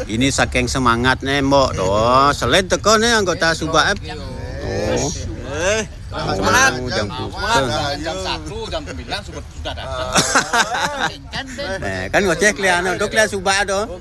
Ini saking semangatnya mbok doh, selain teko nih anggota Subak. Oh. Semangat. Jam 1, jam 9 sudah datang. Kan ngoceh kalian, untuk kalian Subak doh.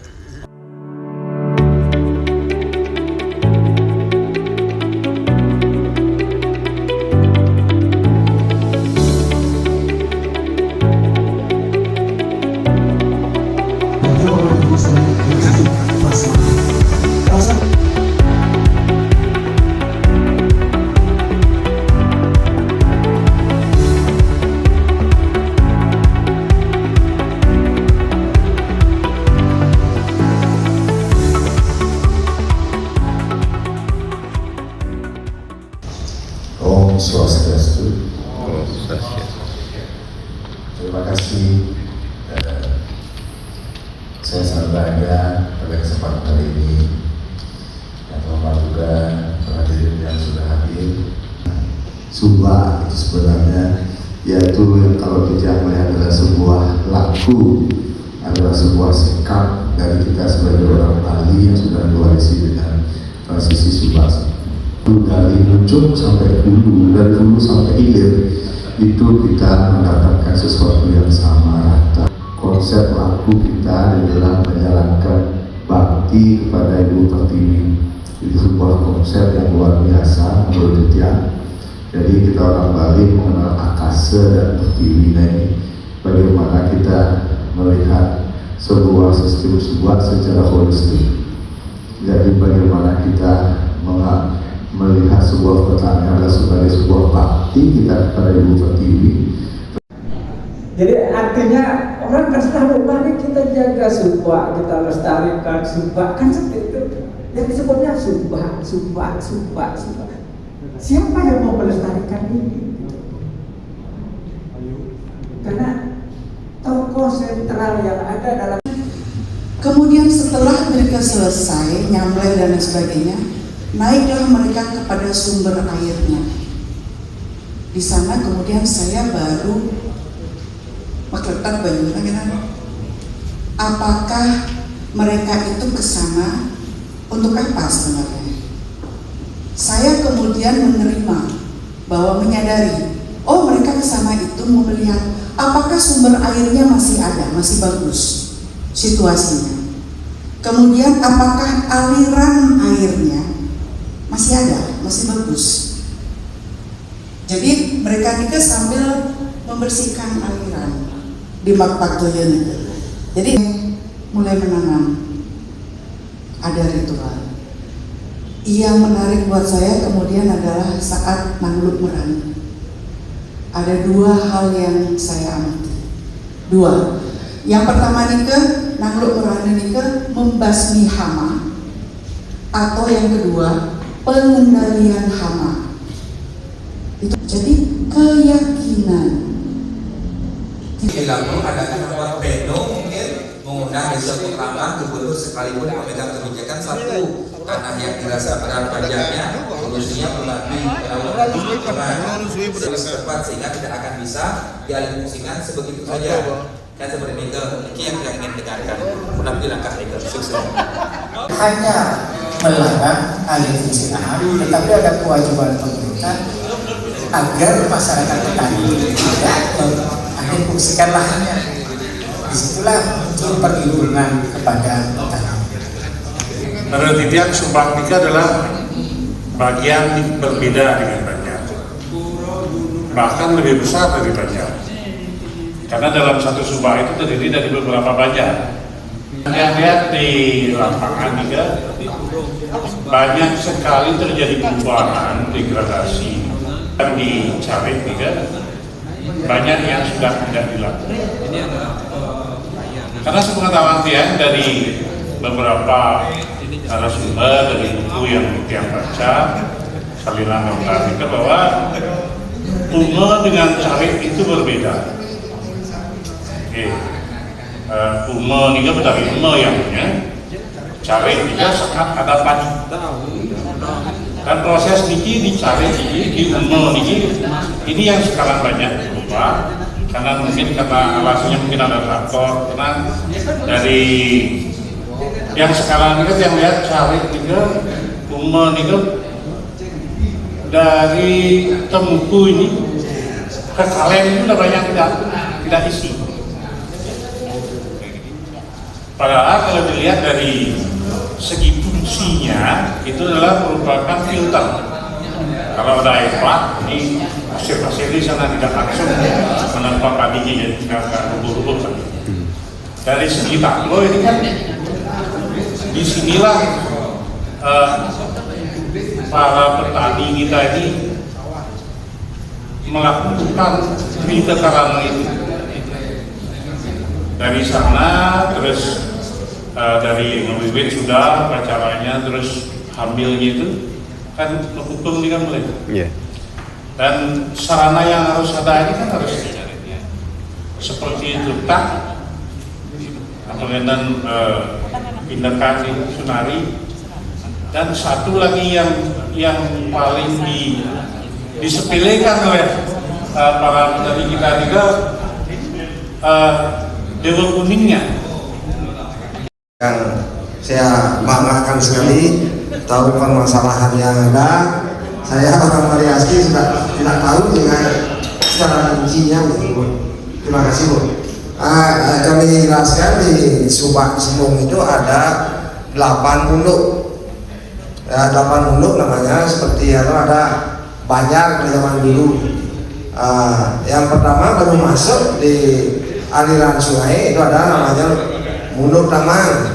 Om Swastiastu. Terima kasih. Saya sangat bangga pada kesempatan kali ini. Yang terhormat juga hadirin yang sudah hadir. Subak itu sebenarnya yaitu yang kalau kita melihat adalah sebuah laku, adalah sebuah sikap dari kita sebagai orang Bali yang sudah diwarisi dengan transisi Subak. Dari ujung sampai hulu, dari hulu sampai hilir, itu kita mendapatkan sesuatu yang sama rata. Konsep laku kita dalam menjalankan bakti kepada Ibu Pertiwi itu sebuah konsep yang luar biasa menurut dia. Jadi kita orang Bali mengenal Akasa dan Pertiwi ini, bagaimana kita melihat sebuah sistem sebuah secara holistik. Jadi bagaimana kita melihat sebuah pertanyaan adalah sebagai sebuah bakti kita kepada Ibu Pertiwi. Jadi artinya orang kan selalu mari kita jaga Subak, kita lestarikan Subak, kan seperti itu. Yang disebutnya Subak. Siapa yang mau melestarikan ini? Karena tokoh sentral yang ada dalam. Kemudian setelah mereka selesai nyamleh dan sebagainya, naiklah mereka kepada sumber airnya. Di sana kemudian saya baru makletan banyak. Apakah mereka itu ke sana untuk apa sebenarnya? Saya kemudian menerima bahwa menyadari, oh mereka ke sana itu mau melihat apakah sumber airnya masih ada, masih bagus situasinya. Kemudian apakah aliran airnya masih ada, masih bagus. Jadi mereka juga sambil membersihkan aliran di Makpaktoyen itu. Jadi mulai menanam, ada ritual. Yang menarik buat saya kemudian adalah saat Nangluk Merani. Ada dua hal yang saya amati. Dua. Yang pertama nika Nangluk Merani nika membasmi hama, atau yang kedua pengendalian hama. Itu jadi keyakinan. Lalu ada kata Beno mungkin mengundang desa pertama gubernur sekalipun memegang kebijakan satu tanah yang dirasa berat pajaknya solusinya melalui penawaran setempat sehingga tidak akan bisa dialihfungsikan sebegitu saja. Kan seperti itu yang kita ingin dengarkan. Menambil langkah itu sukses. Hanya melarang alih fungsi lahan, tetapi ada kewajiban pemerintah agar masyarakat petani tidak alih fungsikan lahannya. Disitulah muncul perlindungan kepada petani. Menurut Titian, Subak Nika adalah bagian berbeda dengan Banjar, bahkan lebih besar dari Banjar. Karena dalam satu Subak itu terdiri dari beberapa Banjar. Lihat di lapangan juga banyak sekali terjadi perubahan, degradasi, dan di Carik juga banyak yang sudah tidak dilakukan. Karena sepengetahuan Tian dari beberapa narasumber dari buku yang Tian baca, salinan mengatakan bahwa Ume dengan Carik itu berbeda. Ume ini dari Ume yang punya, Carik juga sangat ada pagi. Dan proses niki dicari di Ume niki ini yang sekarang banyak berubah karena mungkin karena alasannya mungkin ada faktor karena dari Yang sekarang ini kan yang lihat Sawit juga, Uma ini dari Tempu ini ke Kalen itu udah banyak tidak isi. Padahal kalau dilihat dari segi fungsinya itu adalah merupakan filter. Kalau ada air plat, ini pasir-pasir di sana tidak langsung menempa padinya, jadi nggak rubur-rubur. Dari segi taklo ini kan disinilah para petani kita ini melakukan tataran itu. Dari sana terus dari ngebibit sudah pacarannya, terus hamilnya itu kan hukum ini kan mulai. Yeah. Dan sarana yang harus ada ini kan harus seperti letak kemudian pindahkan sunari, dan satu lagi yang paling disepelekan oleh para petani kita juga dewa kuningnya. Yang saya banggakan sekali tahu permasalahan yang ada. Saya orang variasi sudah tidak tahu dengan secara rincinya. Terima kasih Bu. Kami jelaskan di Subak Simbung itu ada 8 punduk. 8 punduk namanya, seperti ada banyak di zaman dulu. Yang pertama baru masuk di aliran sungai itu ada namanya Munduk Damang.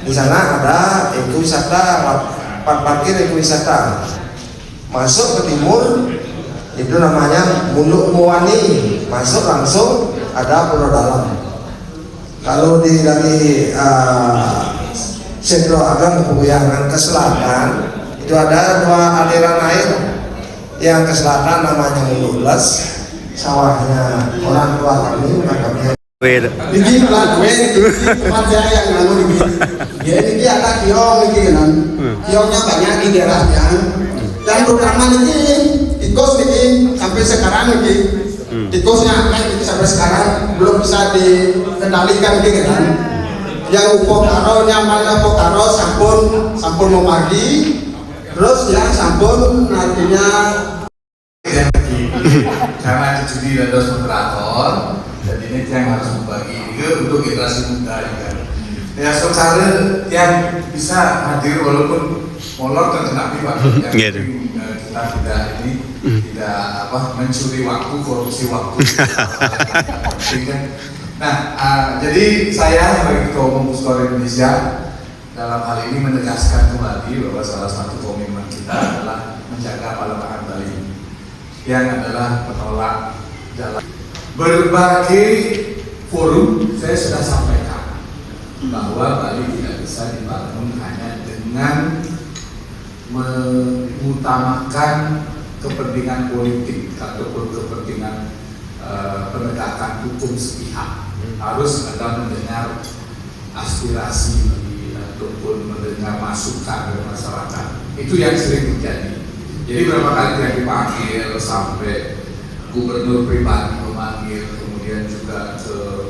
Di sana ada ekowisata, tempat parkir ekowisata. Masuk ke timur itu namanya Munduk Muwani. Masuk langsung ada Pulau Dalam. Kalau dari Sentro Agam Kebuyangan ke selatan itu ada 2 aliran air. Yang ke selatan namanya Munduk Les, sawahnya orang tua kami, kami Ini pelan gue, tempat saya yang lalu ini. Jadi dia ada kiong ini kan, kiongnya banyak di daerahnya. Dan programnya ini tikus ini sampai sekarang ini, tikusnya naik sampai sekarang belum bisa dikendalikan ini kan. Yang pokaronya mana pokaro sampun memagi, terus yang sampun nantinya karena judi dan dos moderator. Jadi ini yang harus membagi juga untuk generasi muda juga. Ya secara yang bisa hadir walaupun molor terkena waktu yang kita tidak mencuri waktu, korupsi waktu. Nah, jadi saya sebagai Ketua Umum Puskor Indonesia dalam hal ini menegaskan kembali bahwa salah satu komitmen kita adalah menjaga Palembahan Bali yang adalah penolak jalan. Berbagai forum saya sudah sampaikan bahwa Bali tidak bisa dibangun hanya dengan mengutamakan kepentingan politik ataupun kepentingan penegakan hukum sepihak. Harus ada mendengar aspirasi ataupun mendengar masukan dari masyarakat. Itu yang sering terjadi. Jadi berapa kali yang dipanggil sampai gubernur pribadi memanggil, kemudian juga ke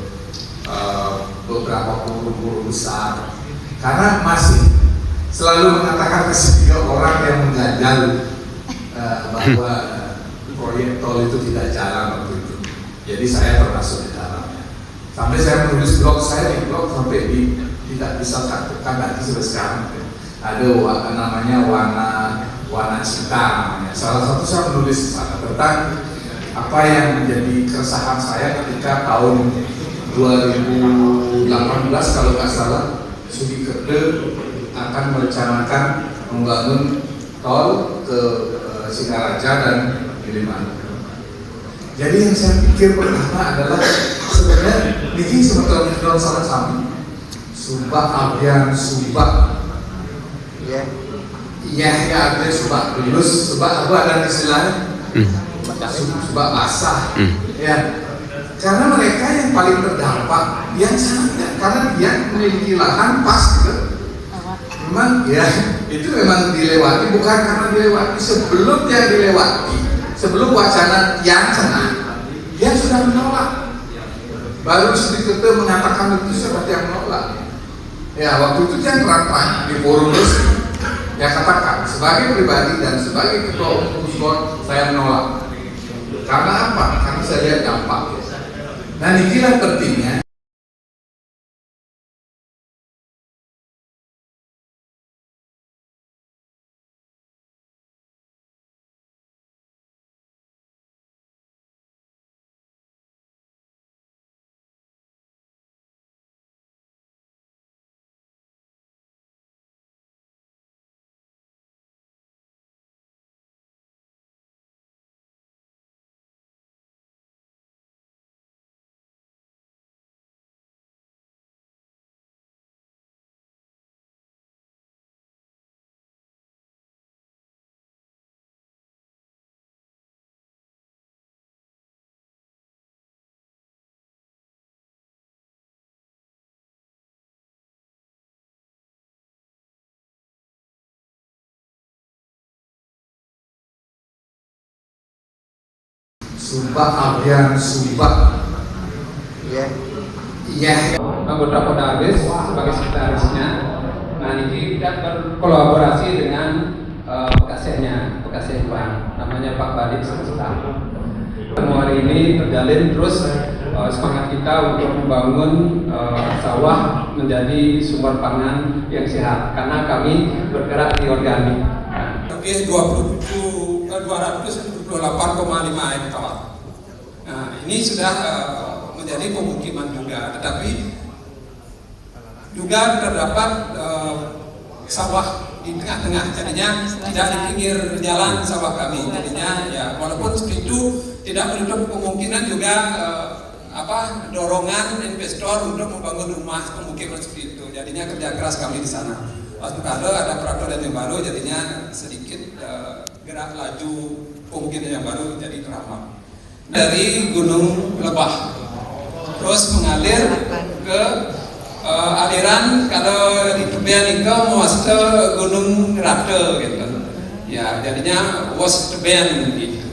beberapa guru-guru besar, karena masih selalu mengatakan ke orang yang mengganjal bahwa proyek tol itu tidak jalan waktu itu. Jadi saya termasuk di dalamnya. Sampai saya menulis blog saya, di blog sampai tidak bisa katakan lagi sampai sekarang. Ada namanya warna cinta namanya. Salah satu saya menulis tentang apa yang menjadi keresahan saya ketika tahun 2018 kalau nggak salah Sudi Kerde akan merencanakan membangun tol ke Singaraja dan Gilimanuk. Jadi yang saya pikir pertama adalah sebenarnya ini sebetulnya salah satu Subak Abian Subak iya ada Subak Lulus Subak apa ada istilahnya Subak basah, ya. Karena mereka yang paling terdampak, yang sangat, karena dia memiliki lahan pas gitu. Memang ya itu memang dilewati, bukan karena dilewati, sebelum dia dilewati, sebelum wacana yang kena, dia sudah menolak. Baru sedikit mengatakan itu seperti yang menolak. Ya waktu itu kan rapat di forum resmi. Ya katakan sebagai pribadi dan sebagai ketua umum Puskon saya menolak. Karena apa? Karena saya lihat dampak. Nah inilah pentingnya. Sumpah Abrian Sumpah iya anggota Kodabes sebagai sekretarisnya. Nah ini kita berkolaborasi dengan bekasnya Bang, namanya Pak Balik Semesta. Hari ini terjalin terus semangat kita untuk membangun sawah menjadi sumber pangan yang sehat karena kami bergerak di organik. Lebih 278,5 hektar. Nah, ini sudah menjadi pemukiman juga, tetapi juga terdapat sawah di tengah-tengah, jadinya tidak di pinggir jalan sawah kami. Jadinya ya walaupun seperti itu tidak menutup kemungkinan juga dorongan investor untuk membangun rumah pemukiman seperti itu. Jadinya kerja keras kami di sana. Waktu ada peraturan yang baru, jadinya sedikit gerak laju pemukiman yang baru jadi teramat. Dari Gunung Lebah terus mengalir ke aliran kalau di tepian itu mau ke Gunung Rate gitu ya, jadinya Wosteban gitu.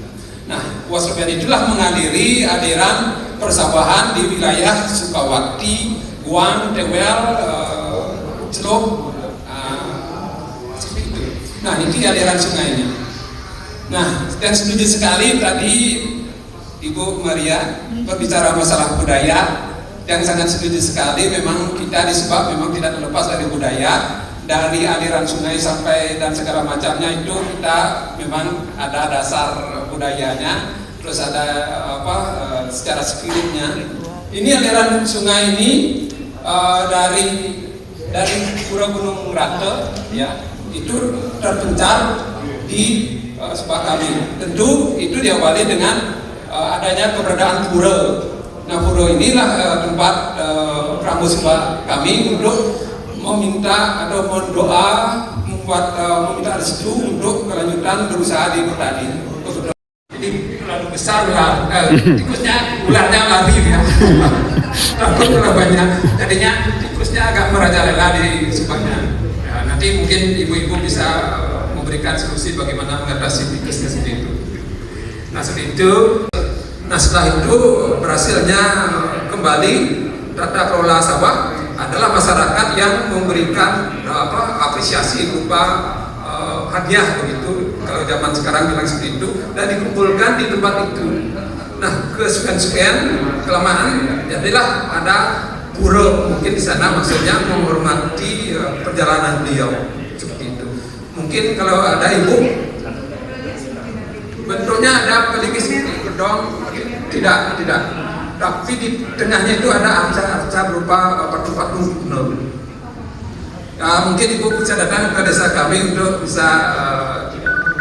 Nah Wosteban itulah mengaliri aliran persawahan di wilayah Sukawati, Guang, Tewel, Celup, seperti itu. Nah ini aliran sungainya. Nah dan setuju sekali tadi Ibu Maria berbicara masalah budaya, yang sangat setuju sekali. Memang kita di Subak memang tidak terlepas dari budaya, dari aliran sungai sampai dan segala macamnya itu kita memang ada dasar budayanya, terus ada secara spiritnya. Ini aliran sungai ini dari Pura Gunung Rate ya, itu terpencar di Subak kami. Tentu itu diawali dengan adanya keberadaan pura. Nah pura inilah tempat pramuka kami untuk meminta atau mendoa, meminta restu untuk kelanjutan berusaha di petani. Jadi terlalu besar lah, tikusnya ularnya lari ya, takut terlalu banyak, jadinya tikusnya agak merajalela di Subaknya. Ya, nanti mungkin ibu-ibu bisa memberikan solusi bagaimana mengatasi tikusnya seperti itu. Nah seperti itu. Nah setelah itu berhasilnya kembali tata kelola sawah adalah masyarakat yang memberikan apresiasi berupa hadiah begitu, kalau zaman sekarang bilang seperti itu, dan dikumpulkan di tempat itu. Nah kesekian kelamaan jadilah ada pura, mungkin di sana maksudnya menghormati perjalanan beliau seperti itu. Mungkin kalau ada ibu bentuknya ada peligis gedong, tidak, tapi di tengahnya itu ada arca berupa patung-patung kuno. Mungkin ibu bisa datang ke desa kami untuk bisa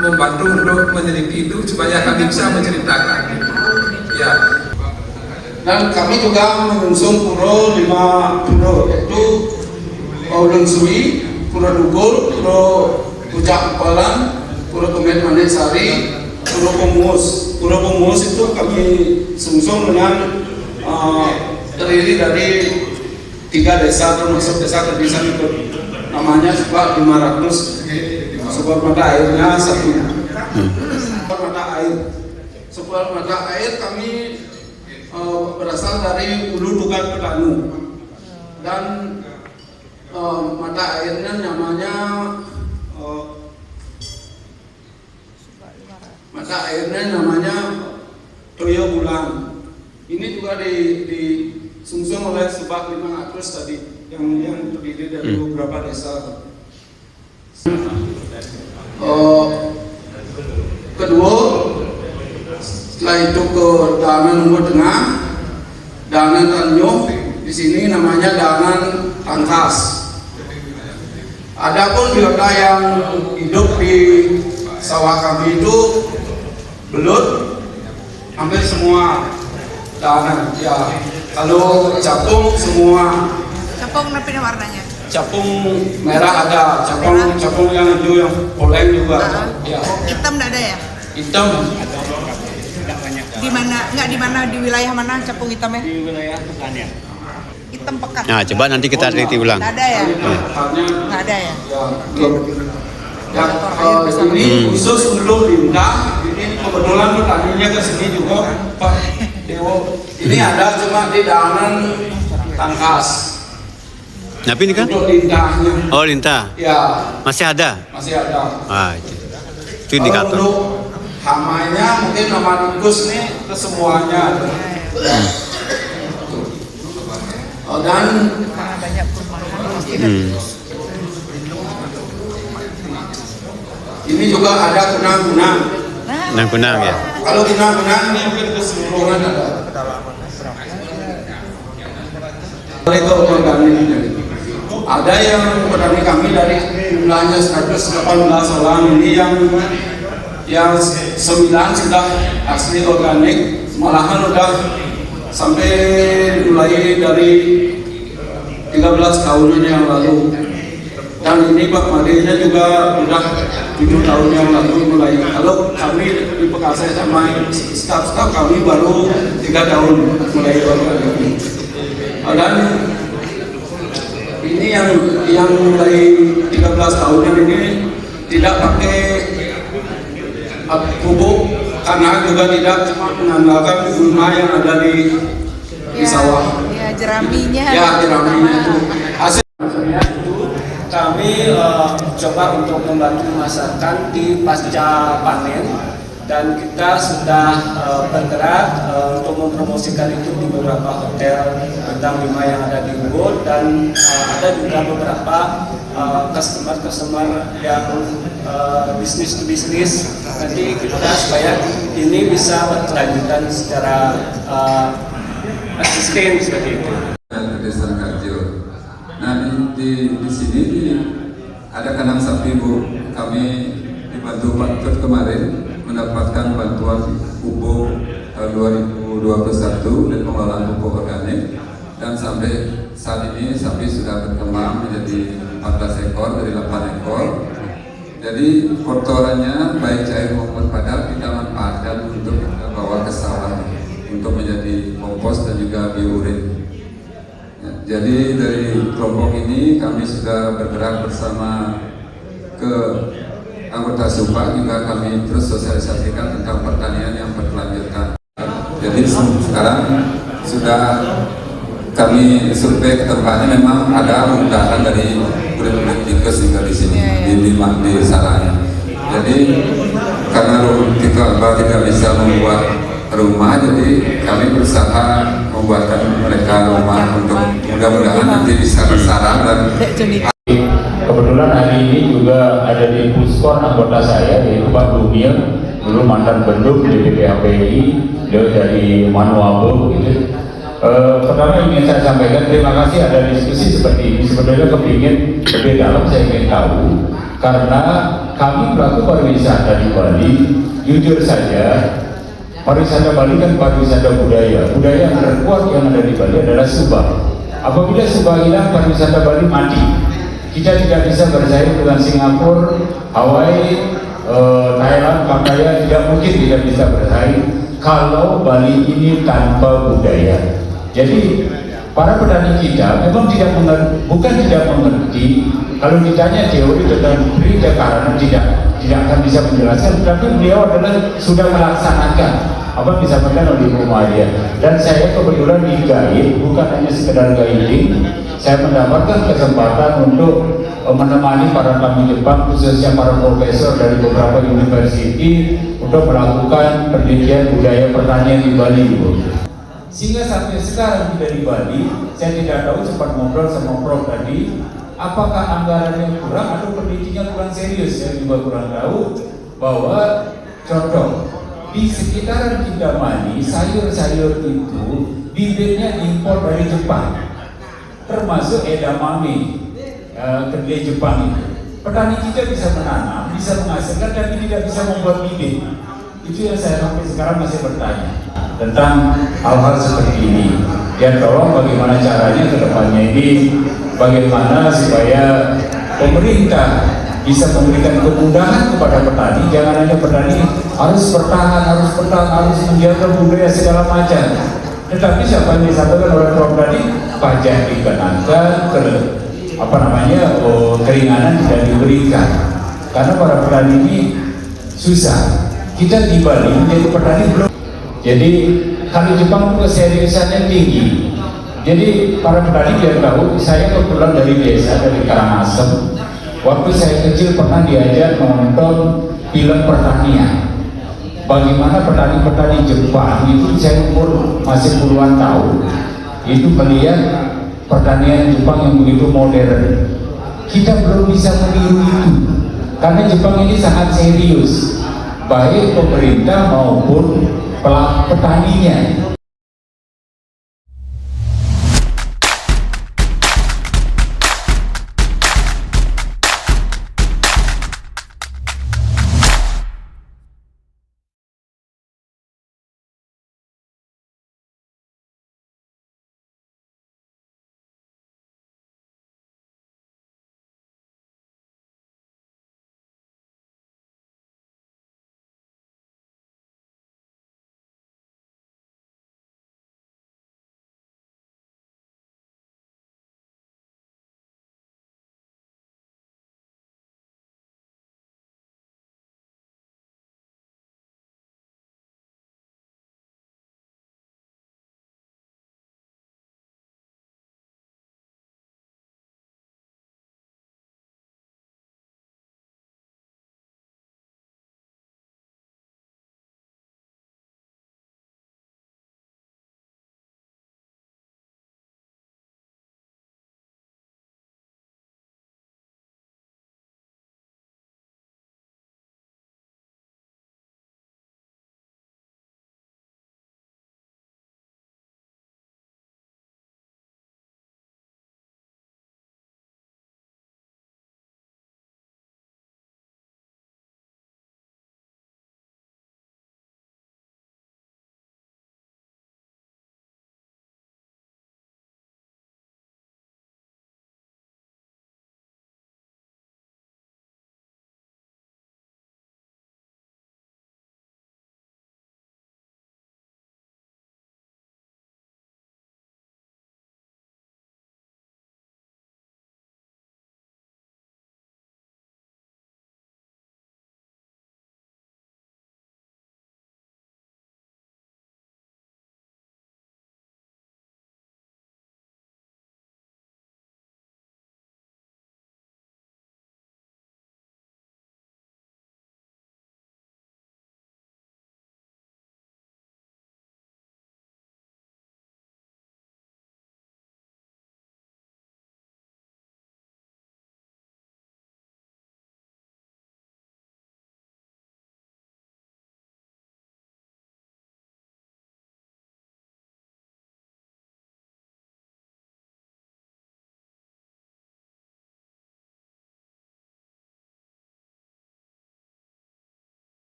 membantu untuk meneliti itu supaya kami bisa menceritakan. Ya. Dan kami juga mengusung pura 5 pura, yaitu Ulun Sui, Pura Dugul, Pura Pucak Palan, Pura Kemet Manik Sari, Pura Pemus. Pura Pemus itu kami sungsung dengan terdiri dari 3 desa termasuk desa Kedisa itu. Namanya Subak 500, sumber mata airnya 1. Sumber mata air kami berasal dari Ulu Dukan Petanu, dan mata airnya namanya Toyo Bulan. Ini juga disungsung oleh Subak 500 tadi yang terdiri dari beberapa desa. Kedua, setelah itu ke Danan Lumur Tengah, Danan Tanjung. Di sini namanya Danan Tangkas. Adapun biota yang hidup di sawah kami itu belut, hampir semua danan. Ya, kalau capung semua. Capung apa warnanya? Capung merah ada, capung yang hijau yang poleng juga. Ya. Hitam tidak ada ya? Hitam. Di mana? Enggak di mana, di wilayah mana capung hitamnya? Di wilayah Pekannya. Hitam pekat. Nah, coba nanti kita teliti ulang. Nggak ada ya? Nggak ada ya? Ini khusus untuk Linda. Ini kebetulan petaninya ke sini juga, Pak Dewo. Ini ada cuma di Danan Tangkas. Tapi ini kan? Untuk lintahnya. Oh, lintah. Ya. Masih ada? Masih ada. Ah, itu indikator. Untuk hamanya mungkin nama tikus nih ke semuanya. Dan banyak perumahan. Ini juga ada kunang-kunang. Kunang-kunang ya. Kalau kunang-kunang ini mungkin keseluruhan ada. Itu organik. Ada yang petani kami dari jumlahnya 118 orang ini yang 9 sudah asli organik, malahan udah sampai mulai dari 13 tahun yang lalu. Dan ini Pak Madinya juga udah 7 tahun yang lalu mulai. Kalau kami di Pekasai sama staf-staf kami baru 3 tahun mulai organik. Dan ini yang mulai 13 tahunan ini tidak pakai pupuk karena juga tidak cuma mengandalkan gulma yang ada di sawah. Ya, jeraminya. Ya, jeraminya itu. Hasil kami coba untuk membantu masyarakat di pasca panen, dan kita sudah bergerak untuk mempromosikan itu di beberapa hotel bintang 5 yang ada di Ubud, dan ada juga beberapa customer yang bisnis to bisnis. Nanti kita supaya ini bisa berkelanjutan secara sustain seperti itu. Dan Desa Karjo. Nah di sini ada kandang sapi Bu. Kami dibantu Pak Tut kemarin mendapatkan bantuan pupuk 2021 dan pengelolaan pupuk organik, dan sampai saat ini sapi sudah berkembang menjadi 14 ekor dari 8 ekor. Jadi kotorannya baik cair maupun padat kita manfaatkan untuk kita bawa ke sawah untuk menjadi kompos dan juga biourin. Jadi dari kelompok ini kami sudah bergerak bersama ke anggota Subak, juga kami terus sosialisasikan tentang pertanian yang berkelanjutan. Jadi sekarang sudah kami survei ke tempatnya, memang ada unggahan dari kulit-kulit tikus juga di sini di sarangnya. Jadi karena kita tidak bisa membuat rumah, jadi kami berusaha membuatkan mereka rumah untuk mudah-mudahan nanti bisa bersarang. Dan kebetulan hari ini juga ada di Puskor anggota saya, yaitu Pak Dumil, dulu mantan benduk di BPHPI, dia dari Manuabu gitu. Pertama ingin saya sampaikan terima kasih ada diskusi seperti ini. Sebenarnya kepingin lebih dalam saya ingin tahu, karena kami pelaku pariwisata di Bali, jujur saja pariwisata Bali kan pariwisata budaya. Budaya yang terkuat yang ada di Bali adalah Subak. Apabila Subak hilang, pariwisata Bali mati. Kita tidak bisa bersaing dengan Singapura, Hawaii, Thailand, Pattaya, tidak mungkin tidak bisa bersaing kalau Bali ini tanpa budaya. Jadi para petani kita memang bukan tidak mengerti. Kalau ditanya teori tentang berita karena tidak akan bisa menjelaskan, tapi beliau adalah sudah melaksanakan apa yang disampaikan oleh Ibu Maria. Dan saya kebetulan di guide, bukan hanya sekedar guiding, saya mendapatkan kesempatan untuk menemani para tamu Jepang, khususnya para profesor dari beberapa universiti untuk melakukan penelitian budaya pertanian di Bali, Bu. Sehingga sampai sekarang kita di Bali, saya tidak tahu, sempat ngobrol sama Prof tadi, apakah anggarannya kurang atau penelitiannya kurang serius. Saya juga kurang tahu bahwa contoh di sekitaran Kintamani, sayur-sayur itu bibitnya impor dari Jepang, termasuk edamame, kedelai Jepang itu. Petani kita bisa menanam, bisa menghasilkan, tapi tidak bisa membuat bibit. Itu yang saya sampai sekarang masih bertanya tentang hal-hal seperti ini. Ya tolong bagaimana caranya ke depannya ini, bagaimana supaya pemerintah bisa memberikan kemudahan kepada petani. Jangan hanya petani harus bertahan, harus menjaga budaya segala macam. Tetapi siapa yang disampaikan oleh Prof tadi, pajak dikenakan, keringanan tidak diberikan. Karena para petani ini susah. Kita di Bali menjadi petani belum. Jadi kalau Jepang itu keseriusannya tinggi. Jadi para petani dia tahu, saya kebetulan dari desa, dari Karangasem. Waktu saya kecil pernah diajak nonton film pertanian. Bagaimana petani-petani Jepang itu, saya umur masih puluhan tahun, itu melihat pertanian Jepang yang begitu modern. Kita belum bisa meniru itu, karena Jepang ini sangat serius, baik pemerintah maupun petaninya.